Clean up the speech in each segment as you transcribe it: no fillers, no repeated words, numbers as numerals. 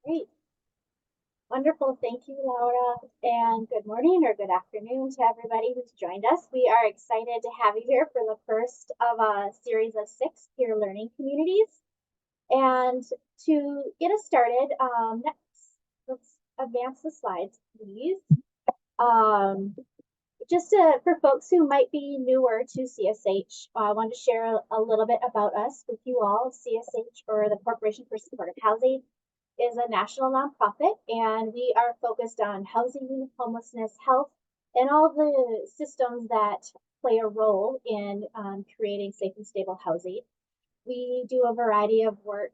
Great. Wonderful. Thank you, Laura. And good morning or good afternoon to everybody who's joined us. We are excited to have you here for the first of a series of 6 peer learning communities. And to get us started, let's advance the slides, please. For folks who might be newer to CSH, I want to share a little bit about us with you all. CSH, or the Corporation for Supportive Housing, is a national nonprofit, and we are focused on housing, homelessness, health, and all the systems that play a role in creating safe and stable housing. We do a variety of work,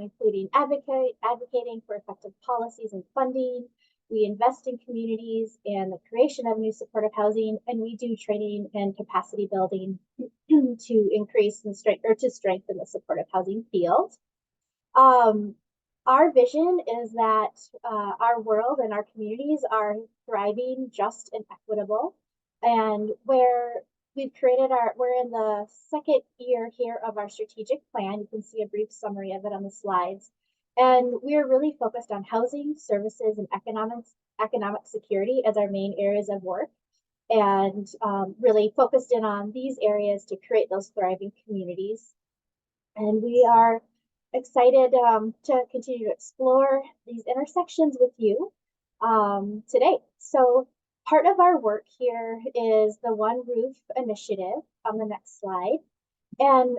including advocating for effective policies and funding. We invest in communities and the creation of new supportive housing, and we do training and capacity building to increase and strengthen the supportive housing field. Our vision is that our world and our communities are thriving, just, and equitable. And we're in the second year here of our strategic plan. You can see a brief summary of it on the slides. And we're really focused on housing, services, and economic security as our main areas of work. And really focused in on these areas to create those thriving communities. And we are excited to continue to explore these intersections with you today. So part of our work here is the One Roof initiative on the next slide. And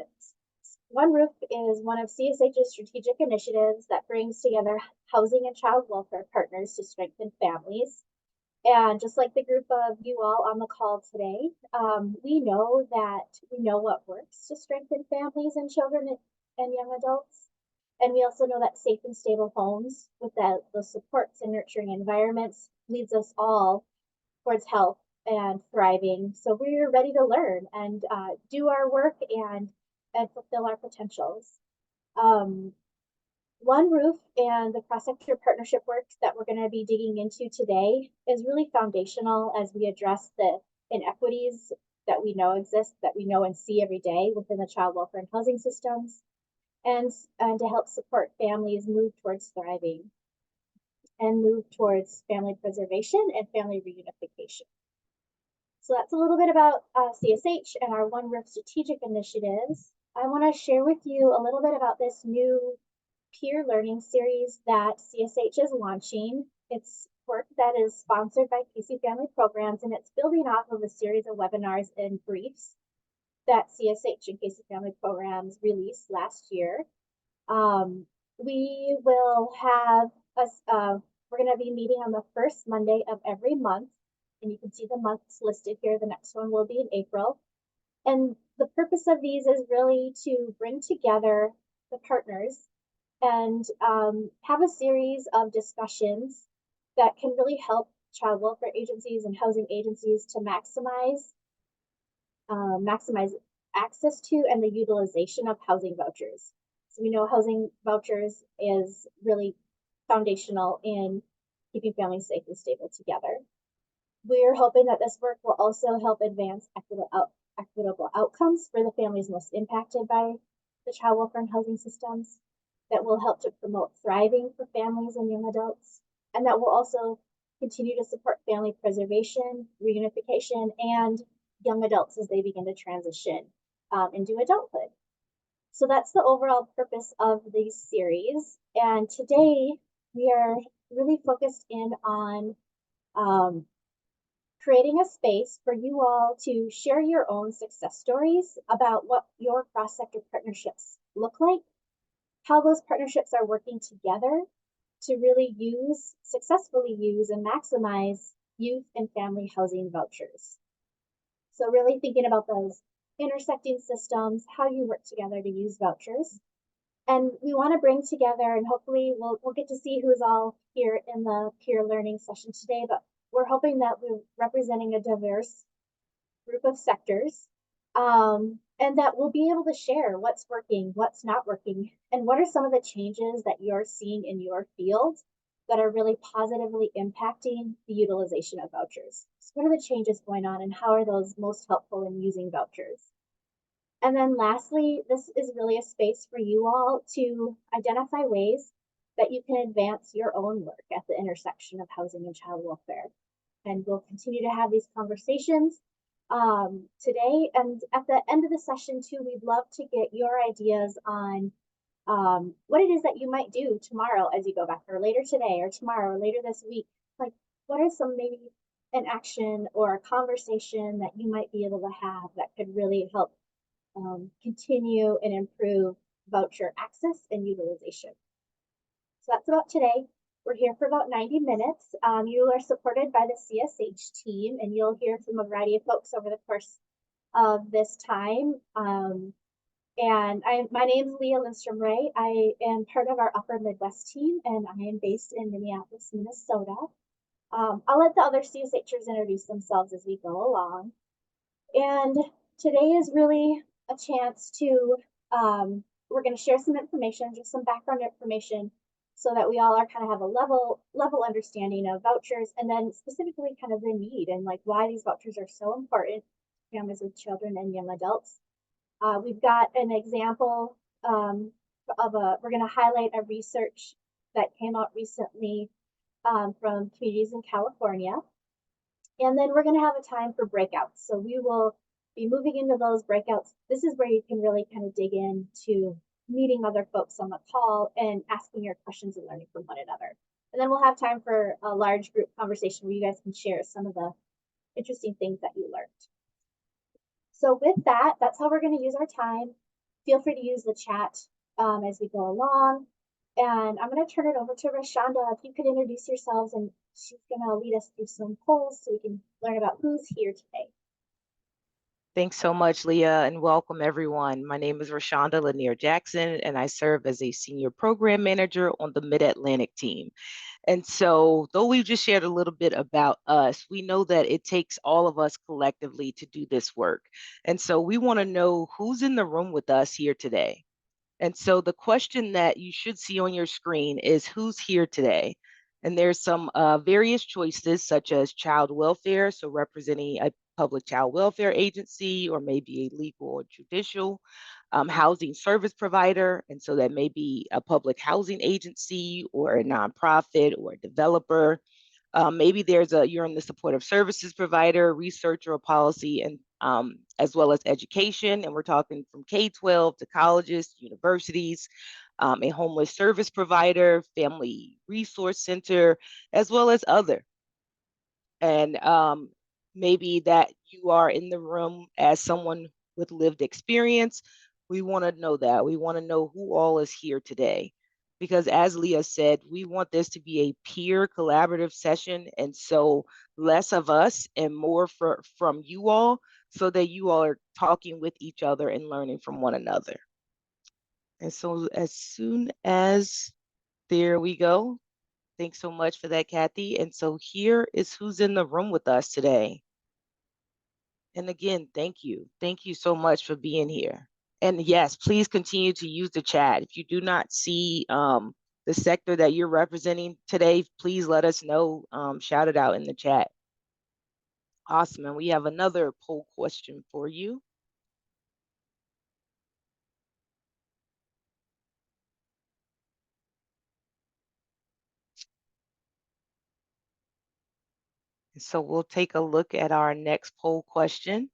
One Roof is one of CSH's strategic initiatives that brings together housing and child welfare partners to strengthen families. And just like the group of you all on the call today, we know what works to strengthen families and children and young adults. And we also know that safe and stable homes with those supports and nurturing environments leads us all towards health and thriving. So we're ready to learn and do our work and fulfill our potentials. One Roof and the cross-sector partnership work that we're going to be digging into today is really foundational as we address the inequities that we know exist, that we know and see every day within the child welfare and housing systems, and to help support families move towards thriving and move towards family preservation and family reunification. So that's a little bit about CSH and our One Roof strategic initiatives. I want to share with you a little bit about this new peer learning series that CSH is launching. It's work that is sponsored by Casey Family Programs, and it's building off of a series of webinars and briefs that CSH and Casey Family Programs released last year. We will have we're going to be meeting on the first Monday of every month, and you can see the months listed here. The next one will be in April. And the purpose of these is really to bring together the partners and have a series of discussions that can really help child welfare agencies and housing agencies to maximize access to and the utilization of housing vouchers. So we know housing vouchers is really foundational in keeping families safe and stable together. We're hoping that this work will also help advance equitable outcomes for the families most impacted by the child welfare and housing systems, that will help to promote thriving for families and young adults, and that will also continue to support family preservation, reunification, and young adults as they begin to transition into adulthood. So that's the overall purpose of this series. And today we are really focused in on creating a space for you all to share your own success stories about what your cross-sector partnerships look like, how those partnerships are working together to really successfully use and maximize youth and family housing vouchers. So really thinking about those intersecting systems, how you work together to use vouchers. And we want to bring together, and hopefully we'll get to see who's all here in the peer learning session today, but we're hoping that we're representing a diverse group of sectors, and that we'll be able to share what's working, what's not working, and what are some of the changes that you're seeing in your field that are really positively impacting the utilization of vouchers. So what are the changes going on, and how are those most helpful in using vouchers? And then lastly, this is really a space for you all to identify ways that you can advance your own work at the intersection of housing and child welfare. And we'll continue to have these conversations today. And at the end of the session too, we'd love to get your ideas on what it is that you might do tomorrow as you go back, or later today, or tomorrow, or later this week. Like, what are some maybe an action or a conversation that you might be able to have that could really help continue and improve voucher access and utilization? So that's about today. We're here for about 90 minutes. You are supported by the CSH team, and you'll hear from a variety of folks over the course of this time. My name is Leah Lindstrom Ray. I am part of our Upper Midwest team, and I am based in Minneapolis, Minnesota. I'll let the other CSHers introduce themselves as we go along. And today is really a chance to, we're going to share some information, just some background information, so that we all are kind of have a level understanding of vouchers, and then specifically kind of the need and like why these vouchers are so important to families with children and young adults. We've got an example we're going to highlight a research that came out recently from communities in California. And then we're going to have a time for breakouts. So we will be moving into those breakouts. This is where you can really kind of dig into meeting other folks on the call and asking your questions and learning from one another. And then we'll have time for a large group conversation where you guys can share some of the interesting things that you learned. So with that, that's how we're going to use our time. Feel free to use the chat as we go along. And I'm going to turn it over to Rashonda. If you could introduce yourselves, and she's going to lead us through some polls so we can learn about who's here today. Thanks so much, Leah, and welcome everyone. My name is Rashonda Lanier Jackson, and I serve as a senior program manager on the Mid-Atlantic team. And so, though we've just shared a little bit about us, we know that it takes all of us collectively to do this work. And so we want to know who's in the room with us here today. And so the question that you should see on your screen is who's here today? And there's some various choices such as child welfare, so representing a public child welfare agency or maybe a legal or judicial housing service provider. And so that may be a public housing agency or a nonprofit or a developer. Maybe you're in the supportive services provider, researcher, or policy, and as well as education. And we're talking from K-12 to colleges, universities, a homeless service provider, family resource center, as well as other. And maybe that you are in the room as someone with lived experience. We want to know that. We want to know who all is here today. Because as Leah said, we want this to be a peer collaborative session. And so less of us and more from you all, so that you all are talking with each other and learning from one another. And so as soon as, there we go. Thanks so much for that, Kathy. And so here is who's in the room with us today. And again, thank you. Thank you so much for being here. And yes, please continue to use the chat. If you do not see the sector that you're representing today, please let us know, shout it out in the chat. Awesome, and we have another poll question for you. So we'll take a look at our next poll question.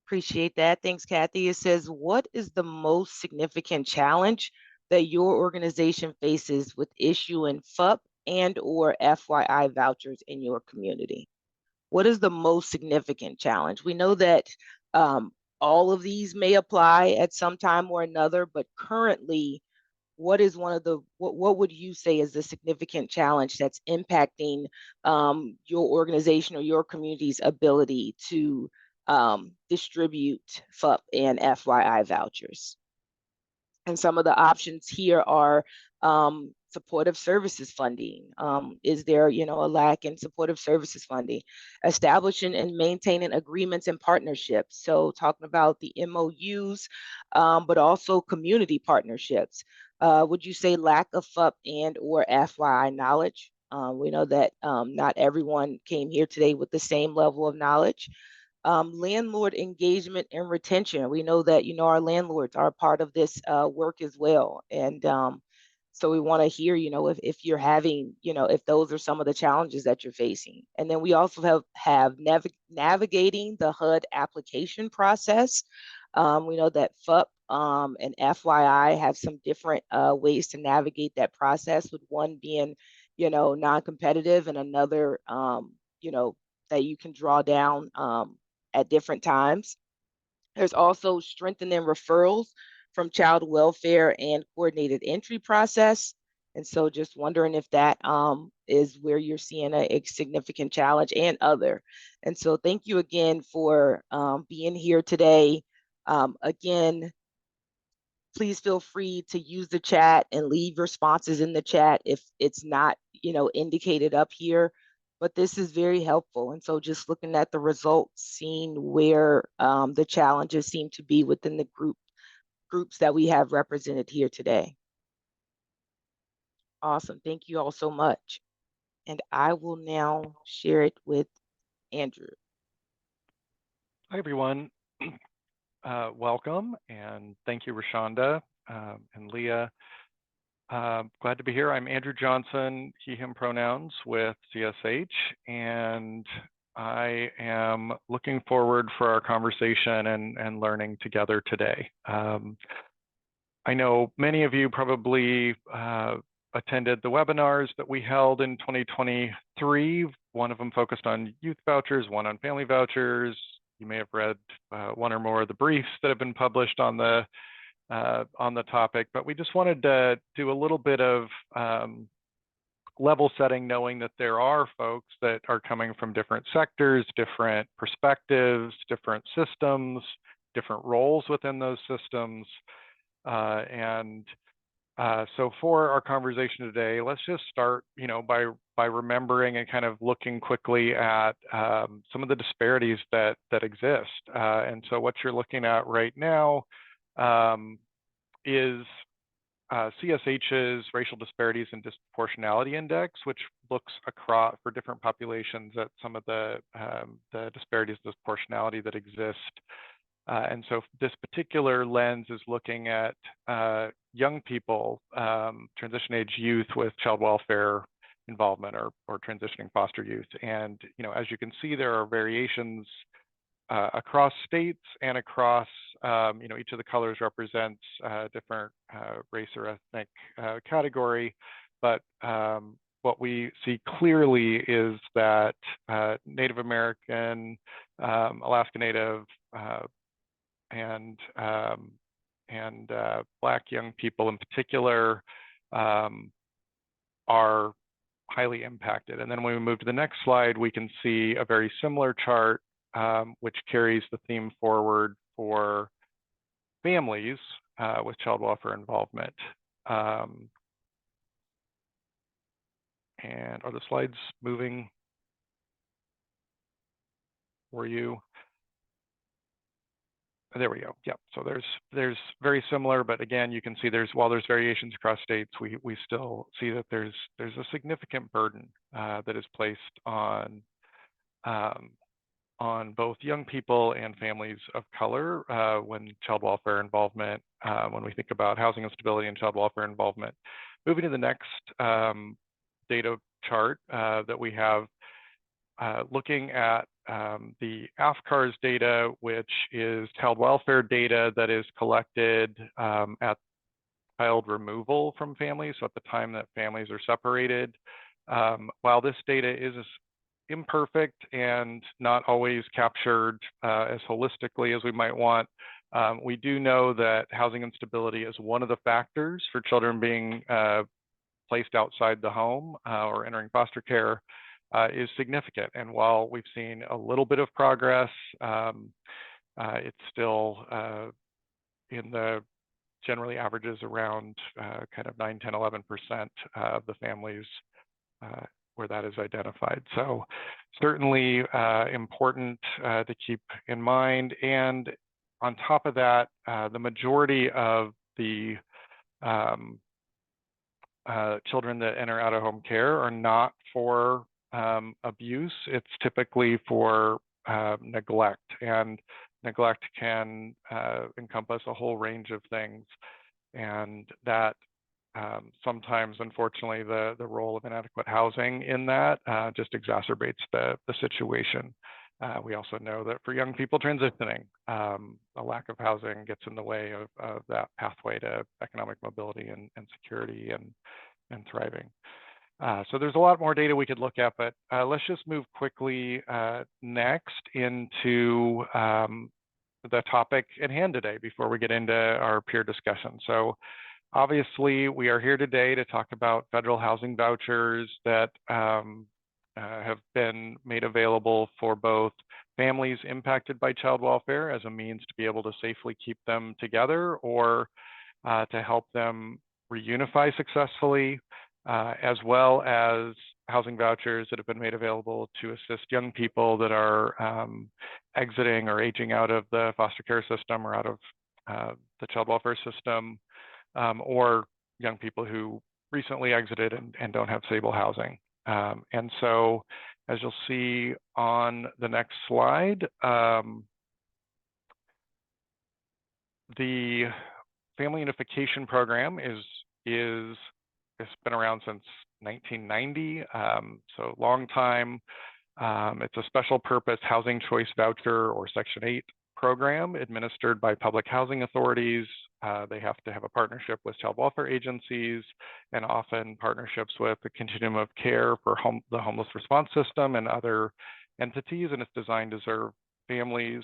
Appreciate that. Thanks, Kathy. It says, what is the most significant challenge that your organization faces with issuing FUP and or FYI vouchers in your community? What is the most significant challenge? We know that all of these may apply at some time or another, but currently, what is what would you say is the significant challenge that's impacting your organization or your community's ability to distribute FUP and FYI vouchers? And some of the options here are supportive services funding. Is there, a lack in supportive services funding? Establishing and maintaining agreements and partnerships. So talking about the MOUs, but also community partnerships. Would you say lack of FUP and or FYI knowledge? We know that not everyone came here today with the same level of knowledge. landlord engagement and retention. We know that, our landlords are a part of this work as well. And so we want to hear, if you're having, if those are some of the challenges that you're facing. And then we also have navigating the HUD application process. We know that FUP and FYI have some different ways to navigate that process, with one being, non-competitive, and another, that you can draw down at different times. There's also strengthening referrals from child welfare and coordinated entry process. And so just wondering if that is where you're seeing a significant challenge, and other. And so thank you again for being here today. Again, please feel free to use the chat and leave responses in the chat if it's not, indicated up here. But this is very helpful. And so just looking at the results, seeing where the challenges seem to be within the groups that we have represented here today. Awesome. Thank you all so much. And I will now share it with Andrew. Hi, everyone. Welcome, and thank you, Rashonda and Leah. Glad to be here. I'm Andrew Johnson, he, him pronouns with CSH, and I am looking forward for our conversation and learning together today. I know many of you probably attended the webinars that we held in 2023. One of them focused on youth vouchers, one on family vouchers. You may have read one or more of the briefs that have been published on the topic, but we just wanted to do a little bit of level setting, knowing that there are folks that are coming from different sectors, different perspectives, different systems, different roles within those systems. So for our conversation today, let's just start, by remembering and kind of looking quickly at some of the disparities that exist. And so what you're looking at right now is CSH's Racial Disparities and Disproportionality Index, which looks across for different populations at some of the disparities and disproportionality that exist. And so this particular lens is looking at young people, transition age youth with child welfare involvement, or transitioning foster youth. And, as you can see, there are variations across states and across, each of the colors represents different race or ethnic category. But what we see clearly is that Native American, Alaska Native, and Black young people in particular are highly impacted. And then when we move to the next slide, we can see a very similar chart, which carries the theme forward for families with child welfare involvement. And are the slides moving for you? There we go. Yeah. So there's very similar, but again, you can see while there's variations across states, we still see that there's a significant burden that is placed on both young people and families of color when child welfare involvement, when we think about housing instability and child welfare involvement. Moving to the next data chart that we have, looking at the AFCARS data, which is child welfare data that is collected at child removal from families, so at the time that families are separated. While this data is imperfect and not always captured as holistically as we might want, we do know that housing instability is one of the factors for children being placed outside the home or entering foster care is significant. And while we've seen a little bit of progress, it's still in the generally averages around kind of 9, 10, 11% of the families where that is identified. So certainly important to keep in mind. And on top of that, the majority of the children that enter out of home care are not for abuse. It's typically for neglect. And neglect can encompass a whole range of things. And that sometimes, unfortunately, the role of inadequate housing in that just exacerbates the situation. We also know that for young people transitioning, a lack of housing gets in the way of that pathway to economic mobility and security and thriving. So there's a lot more data we could look at, but let's just move quickly next into the topic at hand today before we get into our peer discussion. So obviously, we are here today to talk about federal housing vouchers that have been made available for both families impacted by child welfare as a means to be able to safely keep them together, or to help them reunify successfully, as well as housing vouchers that have been made available to assist young people that are exiting or aging out of the foster care system or out of the child welfare system, or young people who recently exited and don't have stable housing. And so, as you'll see on the next slide, the Family Unification Program it's been around since 1990, so long time. It's a special purpose housing choice voucher or Section 8 program administered by public housing authorities. They have to have a partnership with child welfare agencies and often partnerships with the continuum of care for the homeless response system and other entities. And it's designed to serve families,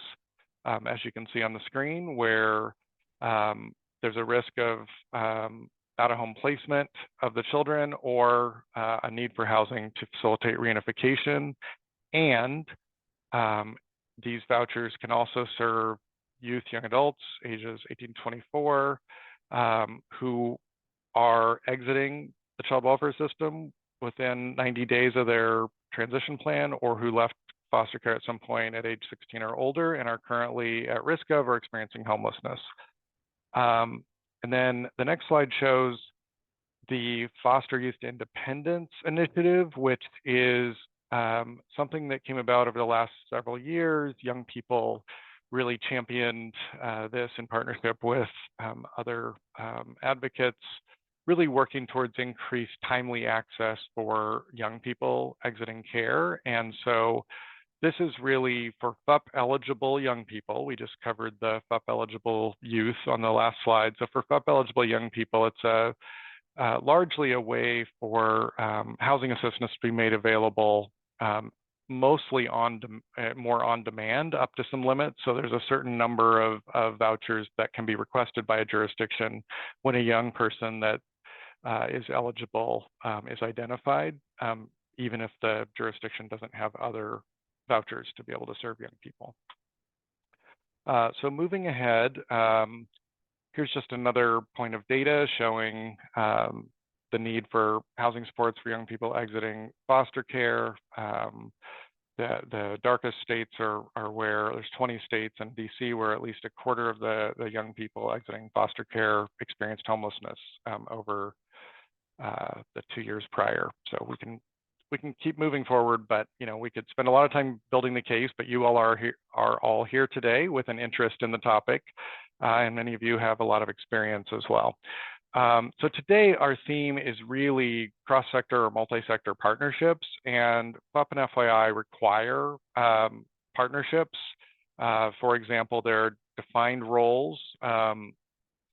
as you can see on the screen, where there's a risk of out-of-home placement of the children or a need for housing to facilitate reunification. And these vouchers can also serve youth, young adults, ages 18 to 24, who are exiting the child welfare system within 90 days of their transition plan, or who left foster care at some point at age 16 or older and are currently at risk of or experiencing homelessness. And then the next slide shows the Foster Youth Independence Initiative, which is something that came about over the last several years. Young people really championed this in partnership with other advocates, really working towards increased timely access for young people exiting care. And so this is really for FUP eligible young people. We just covered the FUP eligible youth on the last slide. So for FUP eligible young people, it's largely a way for housing assistance to be made available, mostly more on demand, up to some limits. So there's a certain number of vouchers that can be requested by a jurisdiction when a young person that is eligible is identified, even if the jurisdiction doesn't have other vouchers to be able to serve young people. So moving ahead, here's just another point of data showing the need for housing supports for young people exiting foster care. The darkest states are where there's 20 states in DC where at least a quarter of the young people exiting foster care experienced homelessness over the 2 years prior. So we can keep moving forward, but we could spend a lot of time building the case, but you all are all here today with an interest in the topic, and many of you have a lot of experience as well. So today our theme is really cross-sector or multi-sector partnerships, and FUP and FYI require partnerships. For example, there are defined roles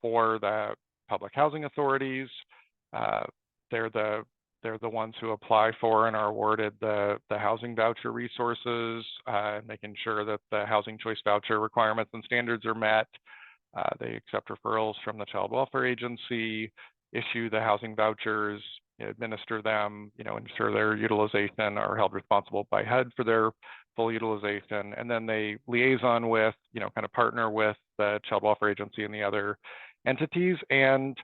for the public housing authorities. They're the ones who apply for and are awarded the housing voucher resources, making sure that the housing choice voucher requirements and standards are met. They accept referrals from the child welfare agency, issue the housing vouchers, administer them, ensure their utilization, are held responsible by HUD for their full utilization, and then they liaison with, kind of partner with the child welfare agency and the other entities, and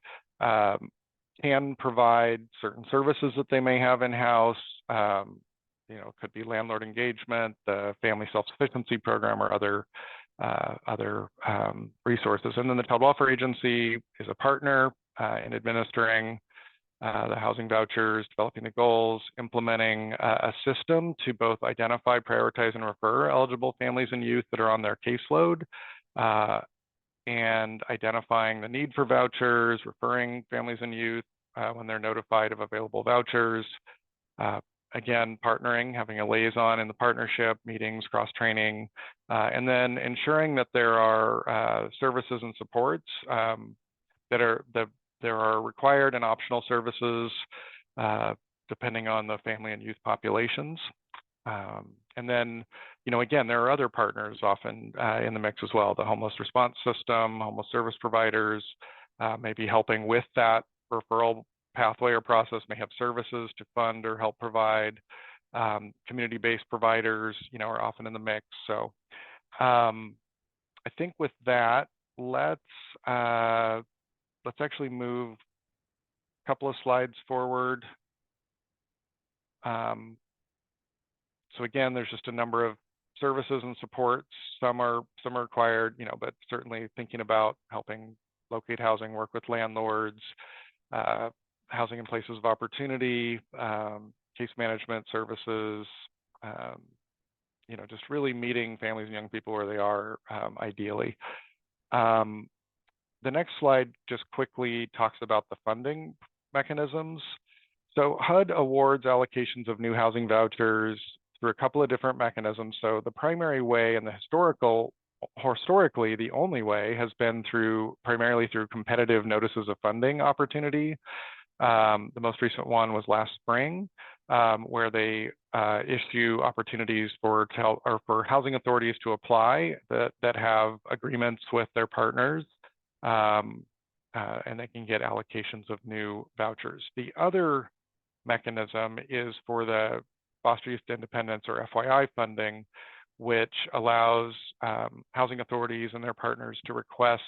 can provide certain services that they may have in-house. Could be landlord engagement, the family self-sufficiency program, or other resources. And then the child welfare agency is a partner in administering the housing vouchers, developing the goals, implementing a system to both identify, prioritize, and refer eligible families and youth that are on their caseload, and identifying the need for vouchers, referring families and youth when they're notified of available vouchers. Again, partnering, having a liaison in the partnership, meetings, cross-training, and then ensuring that there are services and supports there are required and optional services depending on the family and youth populations. And then, again, there are other partners often in the mix as well. The homeless response system, homeless service providers, maybe helping with that referral pathway or process, may have services to fund or help provide. Community-based providers, are often in the mix. So I think with that, let's actually move a couple of slides forward. So again, there's just a number of services and supports. Some are required, but certainly thinking about helping locate housing, work with landlords, housing in places of opportunity, case management services, just really meeting families and young people where they are, ideally. The next slide just quickly talks about the funding mechanisms. So HUD awards allocations of new housing vouchers through a couple of different mechanisms. So the primary way and historically, the only way has been primarily through competitive notices of funding opportunity. The most recent one was last spring, where they issue opportunities for housing authorities to apply that have agreements with their partners, and they can get allocations of new vouchers. The other mechanism is for the Foster Youth Independence, or FYI funding, which allows housing authorities and their partners to request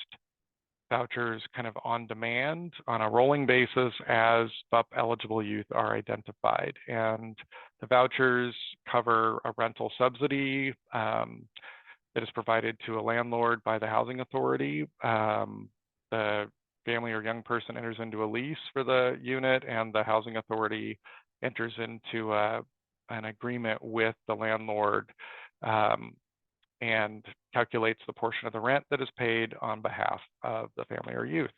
vouchers kind of on demand on a rolling basis as FUP eligible youth are identified. And the vouchers cover a rental subsidy that is provided to a landlord by the housing authority. The family or young person enters into a lease for the unit, and the housing authority enters into an agreement with the landlord and calculates the portion of the rent that is paid on behalf of the family or youth.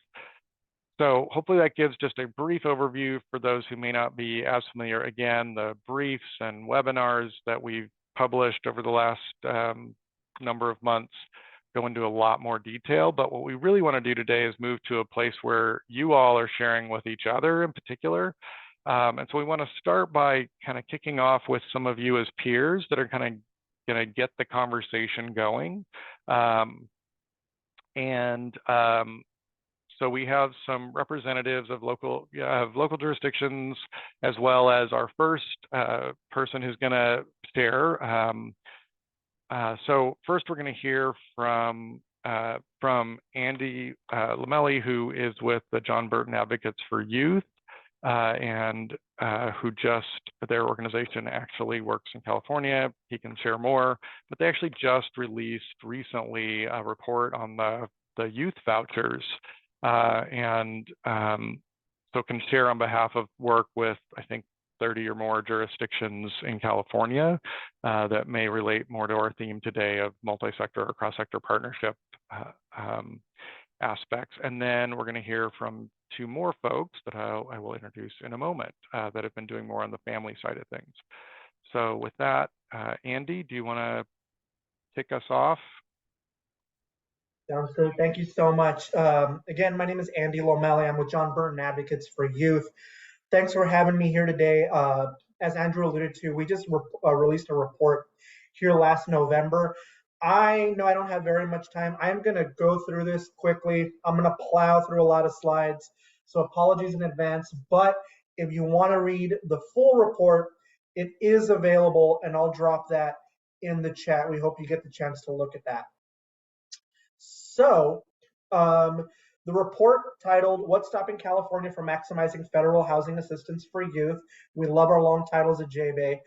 So hopefully that gives just a brief overview for those who may not be as familiar. Again, the briefs and webinars that we've published over the last number of months go into a lot more detail, but what we really want to do today is move to a place where you all are sharing with each other in particular. And so we want to start by kind of kicking off with some of you as peers that are kind of going to get the conversation going. So we have some representatives of local jurisdictions, as well as our first person who's going to share. So first, we're going to hear from Andy Lomelli, who is with the John Burton Advocates for Youth, and who their organization actually works in California. He can share more, but they actually just released recently a report on the youth vouchers, so can share on behalf of work with, I think, 30 or more jurisdictions in California that may relate more to our theme today of multi-sector or cross-sector partnership aspects. And then we're going to hear from two more folks that I will introduce in a moment that have been doing more on the family side of things. So with that, Andy, do you want to kick us off? Sounds good. Thank you so much. Again, my name is Andy Lomelli. I'm with John Burton Advocates for Youth. Thanks for having me here today. As Andrew alluded to, we just released a report here last November. I know I don't have very much time. I'm going to go through this quickly. I'm going to plow through a lot of slides, so apologies in advance. But if you want to read the full report, it is available, and I'll drop that in the chat. We hope you get the chance to look at that. So the report titled, "What's Stopping California from Maximizing Federal Housing Assistance for Youth?" We love our long titles at JBay.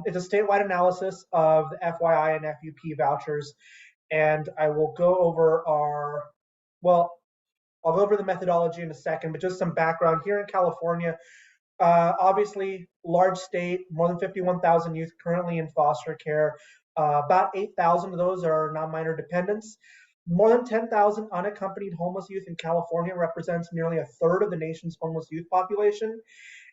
It's a statewide analysis of the FYI and FUP vouchers, and I will go over I'll go over the methodology in a second, but just some background. Here in California, obviously, large state, more than 51,000 youth currently in foster care. About 8,000 of those are non-minor dependents. More than 10,000 unaccompanied homeless youth in California represents nearly a third of the nation's homeless youth population.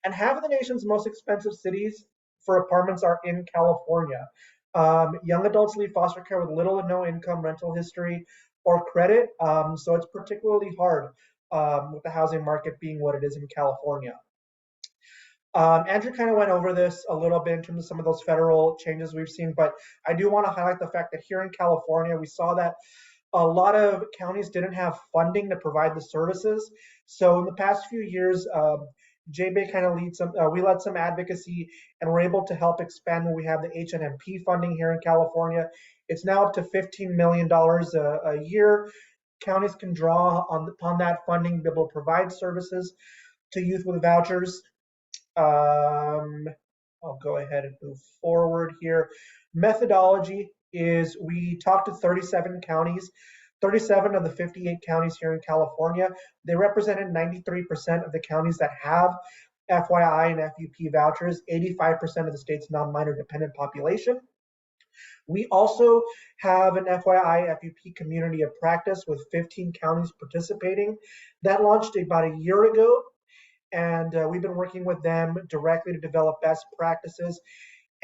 And half of the nation's most expensive cities for apartments are in California. Young adults leave foster care with little to no income, rental history, or credit. So it's particularly hard with the housing market being what it is in California. Andrew kind of went over this a little bit in terms of some of those federal changes we've seen, but I do want to highlight the fact that here in California, we saw that a lot of counties didn't have funding to provide the services. So in the past few years, JBay kind of leads some, we led some advocacy and we're able to help expand when we have the HNMP funding here in California. It's now up to $15 million a year. Counties can draw upon that funding to be able to provide services to youth with vouchers. I'll go ahead and move forward here. Methodology is we talked to 37 counties, 37 of the 58 counties here in California. They represented 93% of the counties that have FYI and FUP vouchers, 85% of the state's non-minor dependent population. We also have an FYI FUP community of practice with 15 counties participating. That launched about a year ago. And we've been working with them directly to develop best practices.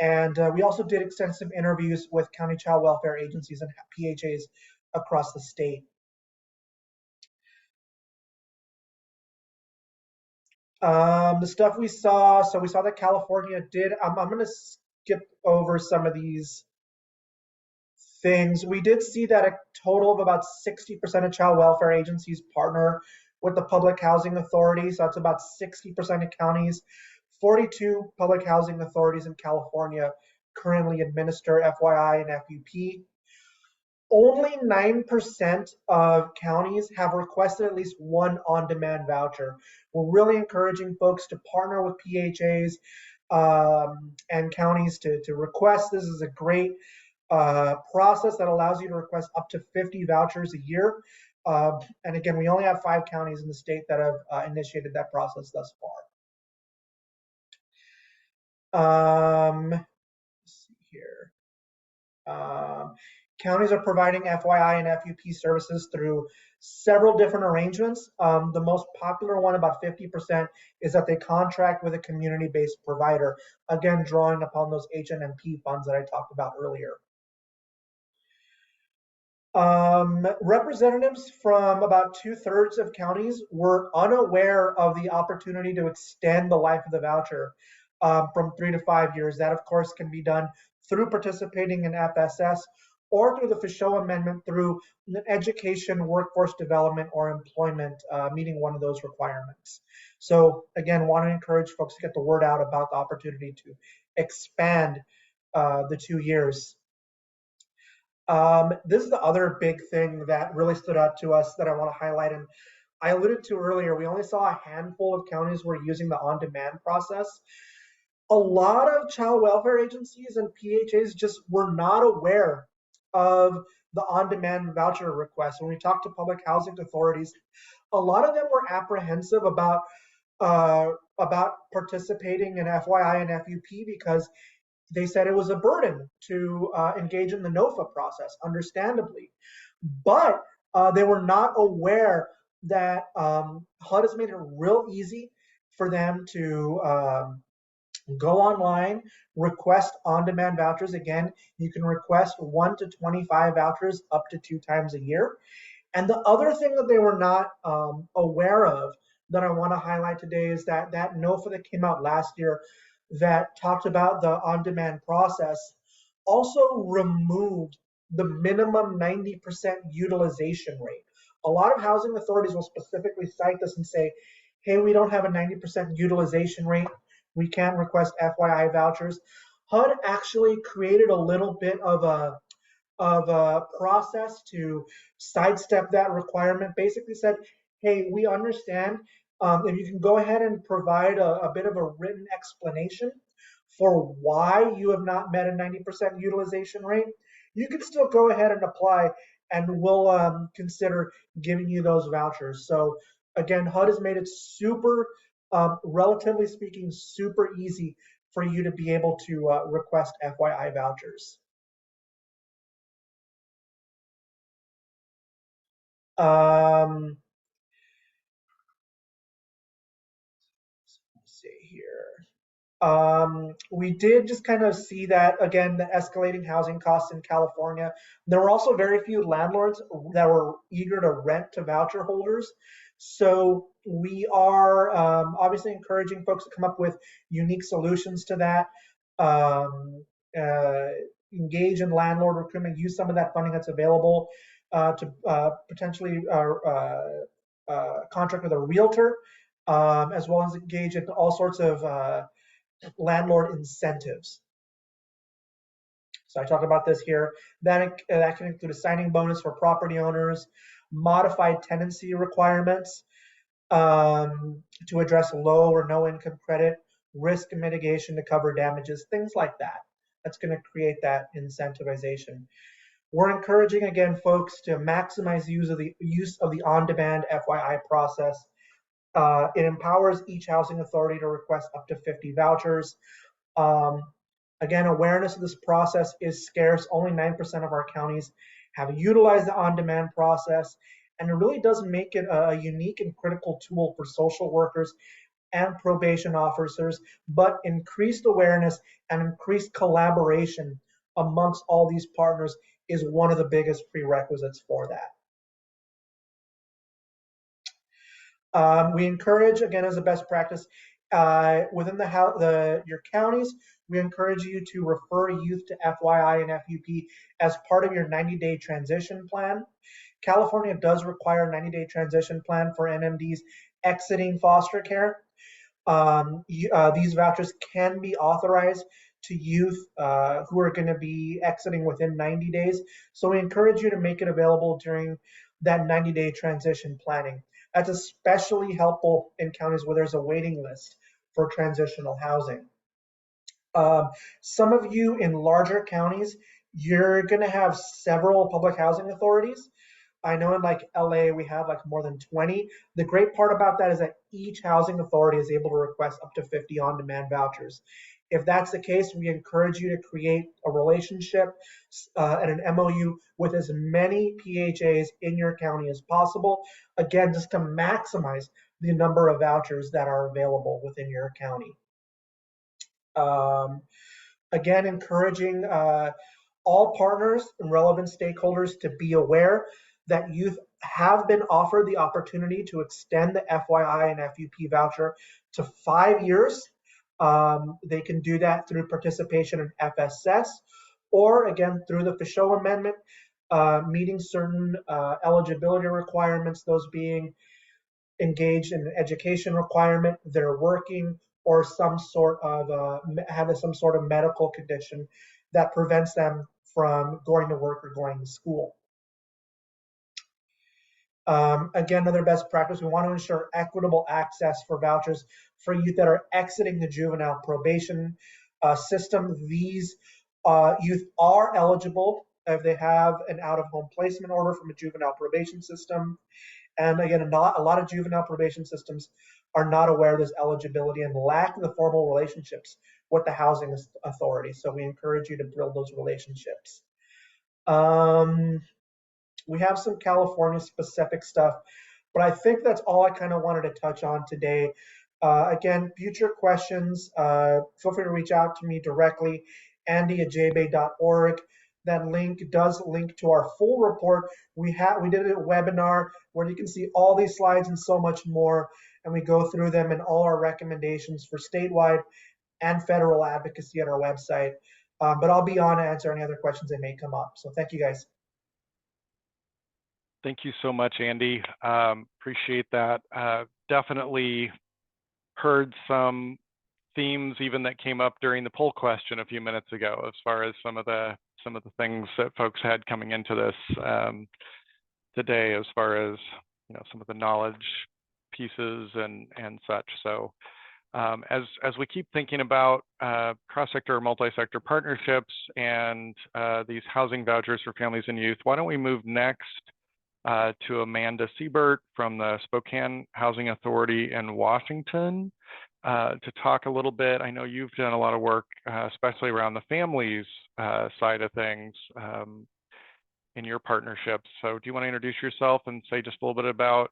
And we also did extensive interviews with county child welfare agencies and PHAs across the state. The stuff we saw, so we saw that California did, I'm going to skip over some of these things. We did see that a total of about 60% of child welfare agencies partner with the public housing authority. So that's about 60% of counties. 42 public housing authorities in California currently administer FYI and FUP. Only 9% of counties have requested at least one on-demand voucher. We're really encouraging folks to partner with PHAs and counties to request. This is a great process that allows you to request up to 50 vouchers a year. And again, we only have 5 counties in the state that have initiated that process thus far. Let's see here. Counties are providing FYI and FUP services through several different arrangements. The most popular one, about 50%, is that they contract with a community-based provider, again, drawing upon those HNMP funds that I talked about earlier. Representatives from about 2/3 of counties were unaware of the opportunity to extend the life of the voucher from 3 to 5 years. That, of course, can be done through participating in FSS or through the Fischel Amendment through education, workforce development, or employment, meeting one of those requirements. So again, want to encourage folks to get the word out about the opportunity to expand the 2 years. This is the other big thing that really stood out to us that I want to highlight. And I alluded to earlier, we only saw a handful of counties were using the on-demand process. A lot of child welfare agencies and PHAs just were not aware of the on-demand voucher request. When we talked to public housing authorities, a lot of them were apprehensive about participating in FYI and FUP because they said it was a burden to engage in the NOFA process, understandably. But they were not aware that HUD has made it real easy for them to go online, request on-demand vouchers. Again, you can request 1 to 25 vouchers up to 2 times a year. And the other thing that they were not aware of that I want to highlight today is that NOFA that came out last year that talked about the on-demand process also removed the minimum 90% utilization rate. A lot of housing authorities will specifically cite this and say, hey, we don't have a 90% utilization rate. We can't request FYI vouchers. HUD actually created a little bit of a process to sidestep that requirement. Basically said, hey, we understand if you can go ahead and provide a bit of a written explanation for why you have not met a 90% utilization rate, you can still go ahead and apply and we'll consider giving you those vouchers. So again, HUD has made it super, relatively speaking, super easy for you to be able to request FYI vouchers. Let's see here. We did just kind of see that, again, the escalating housing costs in California. There were also very few landlords that were eager to rent to voucher holders. So we are obviously encouraging folks to come up with unique solutions to that. Engage in landlord recruitment, use some of that funding that's available to potentially contract with a realtor, as well as engage in all sorts of landlord incentives. So I talked about this here. That can include a signing bonus for property owners, modified tenancy requirements to address low or no income credit, risk mitigation to cover damages, things like that. That's going to create that incentivization. We're encouraging, again, folks to maximize use of the on-demand FYI process. It empowers each housing authority to request up to 50 vouchers. Again, awareness of this process is scarce. Only 9% of our counties have utilized the on-demand process, and it really does make it a unique and critical tool for social workers and probation officers, but increased awareness and increased collaboration amongst all these partners is one of the biggest prerequisites for that. We encourage, again, as a best practice, within your counties, we encourage you to refer youth to FYI and FUP as part of your 90-day transition plan. California does require a 90-day transition plan for NMDs exiting foster care. These vouchers can be authorized to youth who are going to be exiting within 90 days. So we encourage you to make it available during that 90-day transition planning. That's especially helpful in counties where there's a waiting list for transitional housing. Some of you in larger counties, you're going to have several public housing authorities. I know in like LA, we have like more than 20. The great part about that is that each housing authority is able to request up to 50 on-demand vouchers. If that's the case, we encourage you to create a relationship and an MOU with as many PHAs in your county as possible. Again, just to maximize the number of vouchers that are available within your county. Again, encouraging all partners and relevant stakeholders to be aware that youth have been offered the opportunity to extend the FYI and FUP voucher to 5 years. They can do that through participation in FSS, or again, through the Voucher Amendment, meeting certain eligibility requirements, those being engaged in an education requirement, they're working, or some sort of have some sort of medical condition that prevents them from going to work or going to school. Again, another best practice, we want to ensure equitable access for vouchers for youth that are exiting the juvenile probation system. These youth are eligible if they have an out-of-home placement order from a juvenile probation system. And again, a lot of juvenile probation systems are not aware of this eligibility and lack the formal relationships with the housing authority. So we encourage you to build those relationships. We have some California specific stuff, but I think that's all I kind of wanted to touch on today. Again, future questions, feel free to reach out to me directly, andy@jbay.org. That link does link to our full report. We did a webinar where you can see all these slides and so much more, and we go through them and all our recommendations for statewide and federal advocacy at our website. But I'll be on to answer any other questions that may come up. So thank you, guys. Thank you so much, Andy. Appreciate that. Definitely heard some themes even that came up during the poll question a few minutes ago, as far as some of the things that folks had coming into this today, as far as some of the knowledge pieces and such. So As we keep thinking about cross-sector or multi-sector partnerships and these housing vouchers for families and youth, why don't we move next to Amanda Siebert from the Spokane Housing Authority in Washington to talk a little bit. I know you've done a lot of work, especially around the families side of things in your partnerships. So do you want to introduce yourself and say just a little bit about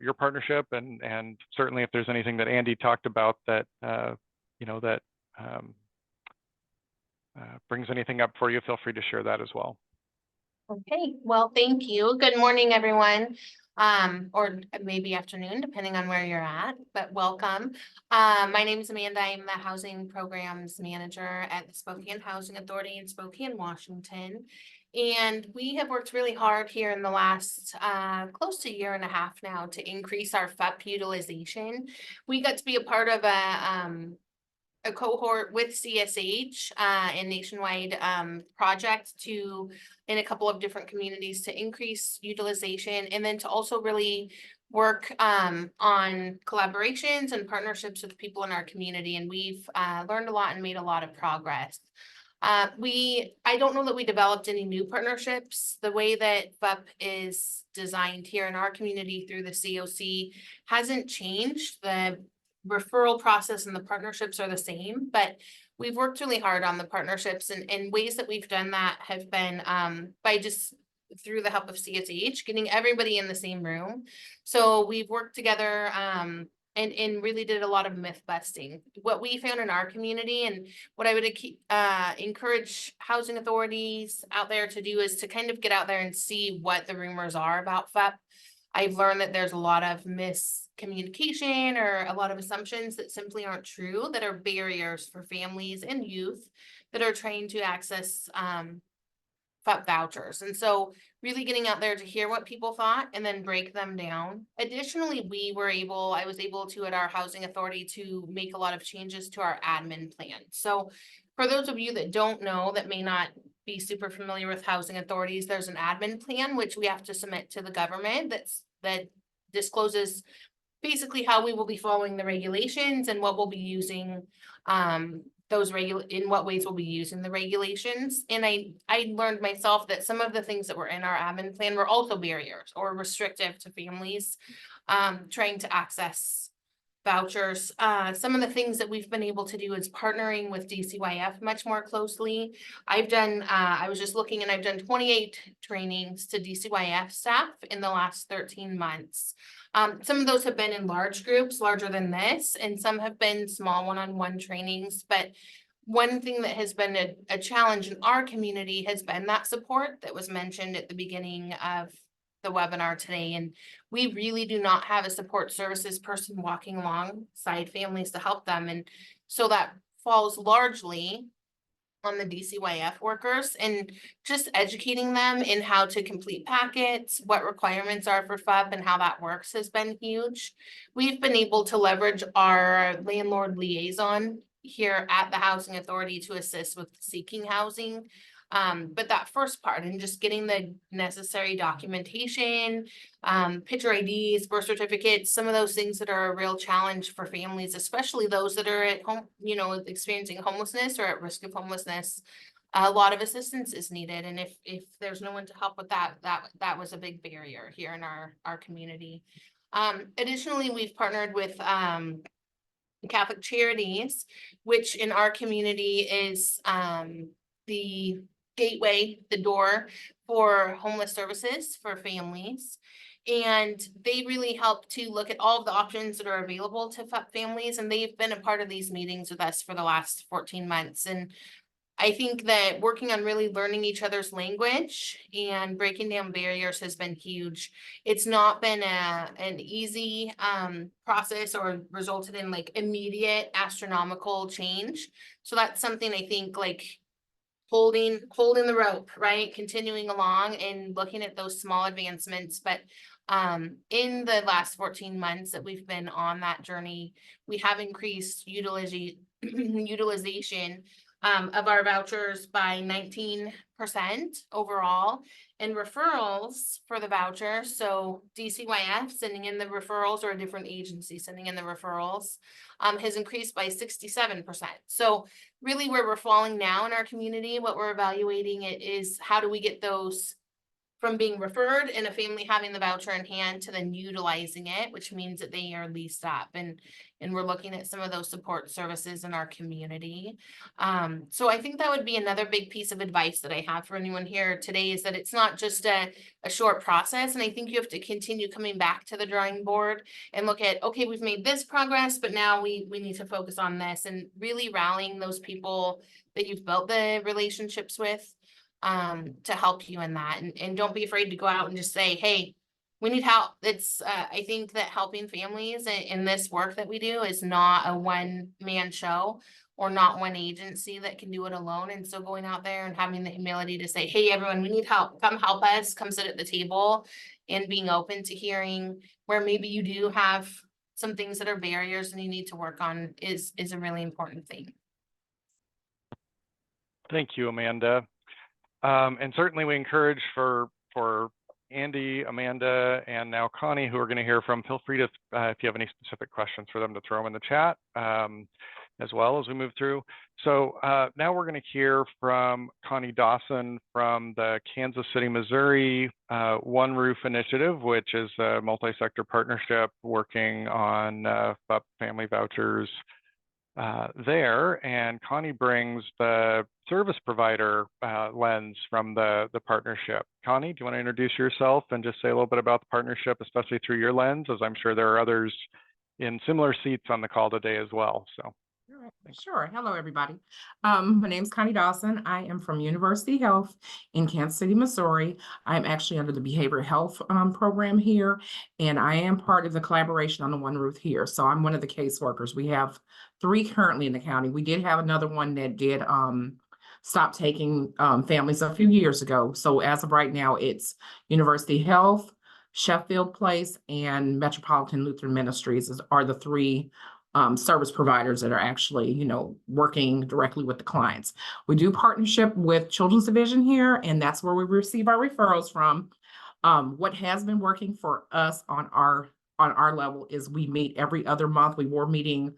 your partnership, and certainly if there's anything that Andy talked about that brings anything up for you, feel free to share that as well. Okay, well, thank you. Good morning, everyone. Or maybe afternoon, depending on where you're at, but welcome. My name is Amanda. I'm the Housing Programs Manager at the Spokane Housing Authority in Spokane, Washington. And we have worked really hard here in the last close to a year and a half now to increase our FUP utilization. We got to be a part of a cohort with CSH and nationwide project in a couple of different communities to increase utilization, and then to also really work on collaborations and partnerships with people in our community. And we've learned a lot and made a lot of progress. I don't know that we developed any new partnerships. The way that FUP is designed here in our community through the COC hasn't changed. The referral process and the partnerships are the same, but we've worked really hard on the partnerships, and ways that we've done that have been by just through the help of CSH, getting everybody in the same room. So we've worked together and really did a lot of myth busting. What we found in our community, and what I would encourage housing authorities out there to do, is to kind of get out there and see what the rumors are about FUP. I've learned that there's a lot of miscommunication or a lot of assumptions that simply aren't true, that are barriers for families and youth that are trying to access FUP vouchers. And so really getting out there to hear what people thought and then break them down. Additionally, I was able to, at our housing authority, to make a lot of changes to our admin plan. So for those of you that don't know, that may not be super familiar with housing authorities, there's an admin plan which we have to submit to the government that discloses basically how we will be following the regulations and what we'll be using in what ways we'll be using the regulations. And I learned myself that some of the things that were in our admin plan were also barriers or restrictive to families trying to access vouchers. Some of the things that we've been able to do is partnering with DCYF much more closely. I was just looking, and I've done 28 trainings to DCYF staff in the last 13 months. Some of those have been in large groups, larger than this, and some have been small one-on-one trainings. But one thing that has been a challenge in our community has been that support that was mentioned at the beginning of the webinar today. And we really do not have a support services person walking alongside families to help them. And so that falls largely on the DCYF workers, and just educating them in how to complete packets, what requirements are for FUP, and how that works has been huge. We've been able to leverage our landlord liaison here at the Housing Authority to assist with seeking housing. But that first part, and just getting the necessary documentation, picture IDs, birth certificates, some of those things that are a real challenge for families, especially those that are at home, experiencing homelessness or at risk of homelessness. A lot of assistance is needed. And if there's no one to help with that was a big barrier here in our community. Additionally, we've partnered with Catholic Charities, which in our community is the gateway, the door for homeless services for families. And they really help to look at all of the options that are available to families. And they've been a part of these meetings with us for the last 14 months. And I think that working on really learning each other's language and breaking down barriers has been huge. It's not been an easy process or resulted in like immediate astronomical change. So that's something I think like holding the rope, right? Continuing along and looking at those small advancements. But in the last 14 months that we've been on that journey, we have increased utilization of our vouchers by 19% overall. And referrals for the voucher, so DCYF sending in the referrals, or a different agency sending in the referrals, has increased by 67%. So really where we're falling now in our community, what we're evaluating it is how do we get those from being referred and a family having the voucher in hand to then utilizing it, which means that they are leased up, and we're looking at some of those support services in our community. So I think that would be another big piece of advice that I have for anyone here today, is that it's not just a short process. And I think you have to continue coming back to the drawing board and look at, okay, we've made this progress, but now we need to focus on this, and really rallying those people that you've built the relationships with to help you in that. And don't be afraid to go out and just say, hey, we need help. It's I think that helping families in this work that we do is not a one-man show, or not one agency that can do it alone. And so going out there and having the humility to say, hey, everyone, we need help. Come help us, come sit at the table, and being open to hearing where maybe you do have some things that are barriers and you need to work on is a really important thing. Thank you, Amanda. And certainly we encourage for Andy, Amanda, and now Connie, who we're going to hear from, feel free to, if you have any specific questions for them, to throw them in the chat as well as we move through. So now we're going to hear from Connie Dawson from the Kansas City, Missouri One Roof Initiative, which is a multi-sector partnership working on family vouchers there. And Connie brings the service provider lens from the partnership. Connie, do you want to introduce yourself and just say a little bit about the partnership, especially through your lens, as I'm sure there are others in similar seats on the call today as well. So. Sure. Hello, everybody. My name is Connie Dawson. I am from University Health in Kansas City, Missouri. I'm actually under the behavioral health program here, and I am part of the collaboration on the One Roof here. So I'm one of the caseworkers. We have 3 currently in the county. We did have another one that did stop taking families a few years ago. So as of right now, it's University Health, Sheffield Place, and Metropolitan Lutheran Ministries are the 3 service providers that are actually, working directly with the clients. We do partnership with Children's Division here, and that's where we receive our referrals from. What has been working for us on our level is we meet every other month. We were meeting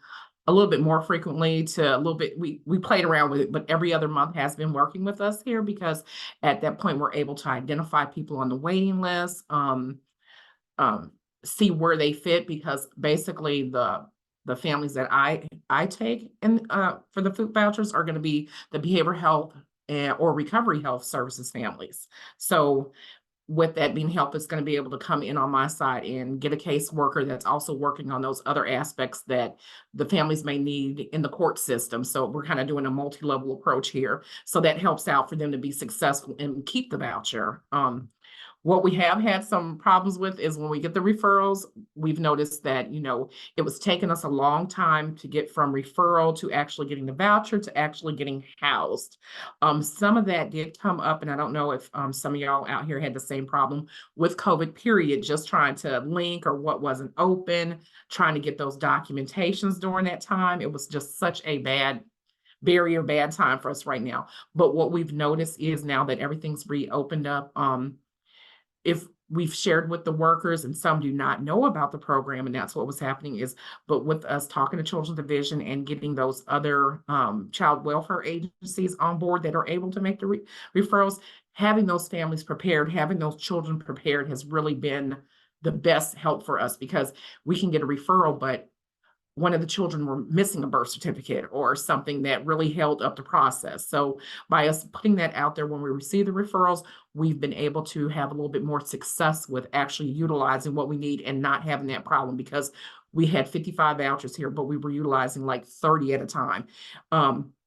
a little bit more frequently to a little bit, we played around with it, but every other month has been working with us here, because at that point we're able to identify people on the waiting list, see where they fit, because basically the families that I take in for the food vouchers are going to be the behavioral health or recovery health services families. So with that being help, it's going to be able to come in on my side and get a caseworker that's also working on those other aspects that the families may need in the court system. So we're kind of doing a multi-level approach here. So that helps out for them to be successful and keep the voucher. What we have had some problems with is when we get the referrals, we've noticed that, it was taking us a long time to get from referral to actually getting the voucher to actually getting housed. Some of that did come up, and I don't know if some of y'all out here had the same problem with COVID period, just trying to link or what wasn't open, trying to get those documentations during that time. It was just such a bad time for us right now. But what we've noticed is now that everything's reopened up, if we've shared with the workers, and some do not know about the program, and that's what was happening but with us talking to Children's Division and getting those other child welfare agencies on board that are able to make the referrals, having those families prepared, having those children prepared has really been the best help for us, because we can get a referral, but one of the children were missing a birth certificate or something that really held up the process. So by us putting that out there when we receive the referrals, we've been able to have a little bit more success with actually utilizing what we need and not having that problem, because we had 55 vouchers here, but we were utilizing like 30 at a time.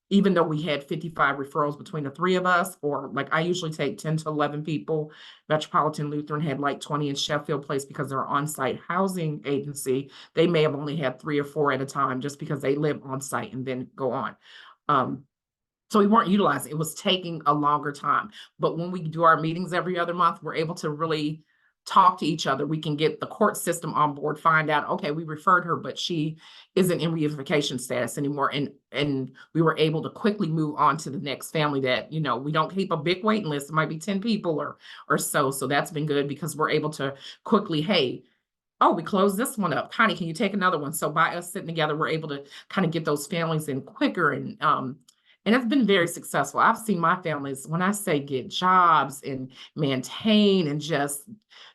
Even though we had 55 referrals between the 3 of us, or like I usually take 10 to 11 people. Metropolitan Lutheran had like 20 in Sheffield Place, because they're an on-site housing agency. They may have only had 3 or 4 at a time, just because they live on site and then go on. So we weren't utilizing, it was taking a longer time. But when we do our meetings every other month, we're able to really talk to each other. We can get the court system on board, find out, okay, we referred her, but she isn't in reunification status anymore. And we were able to quickly move on to the next family that, you know, we don't keep a big waiting list. It might be 10 people or so. So that's been good because we're able to quickly, hey, oh, we closed this one up. Connie, can you take another one? So by us sitting together, we're able to kind of get those families in quicker, and it's been very successful. I've seen my families, when I say get jobs and maintain and just